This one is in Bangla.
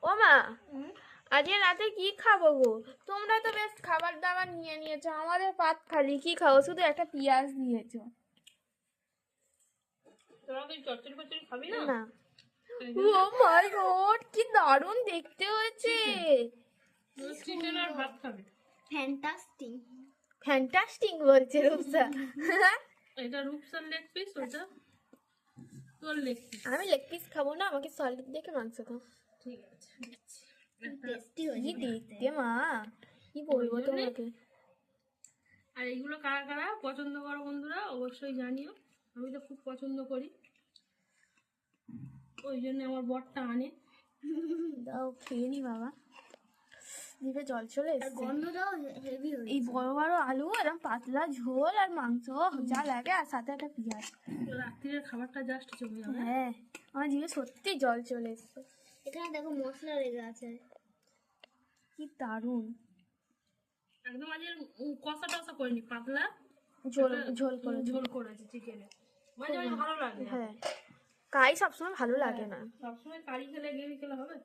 ও মা, আজকে রাতে কি খাবো গো? তোমরা তো বেশ খাবার দাবার নিয়ে নিয়েছো, আমাদের পাত খালি। কি খাবো? শুধু একটা পেঁয়াজ দিয়েছো। তোরা কি চচ্চড়ি ফচ্চড়ি খাবি না? না। ও মাই গড, কি দারুণ দেখতে হয়েছে। চিকেন আর ভাত খাবে। ফ্যান্টাস্টিক। ফ্যান্টাস্টিক বলছে রূপসা। এটা রূপসার লেগ পিস, ওটা তোর লেগ পিস। আমি লেগ পিস খাবো না, আমাকে সলিড দেখে মাংস খাও। ঠিক আছে, টেস্টি কি হয়েছে দেখতে মা, কি বলবো তোমাকে। আর এইগুলো কারা কারা পছন্দ করো বন্ধুরা অবশ্যই জানিও। আমি তো খুব পছন্দ করি, ওই জন্য আমার বরটা আনে। দাও খেয়ে নি বাবা, জিভে জল চলে আর এসছে। গন্ধটাও হেভি হয়েছে। এই বড় বড় আলু, এরকম পাতলা ঝোল আর মাংস যা লাগে, আর সাথে একটা পেঁয়াজ। রাত্রির খাবারটা জাস্ট চলে যাবে। হ্যাঁ, আমার জিভে সত্যি জল চলে এসছে। এখানে দেখো মশলা লেগে আছে। কি দারুণ। একদম আজ কষা টসা করিনি, পাতলা ঝোল ঝোল করে। ঝোল করেছে চিকেনে, মাঝে মাঝে ভালো লাগে। হ্যাঁ, কাই সবসময় ভালো লাগে না। সবসময় কারি খেলে গ্রেভি খেলে হবে।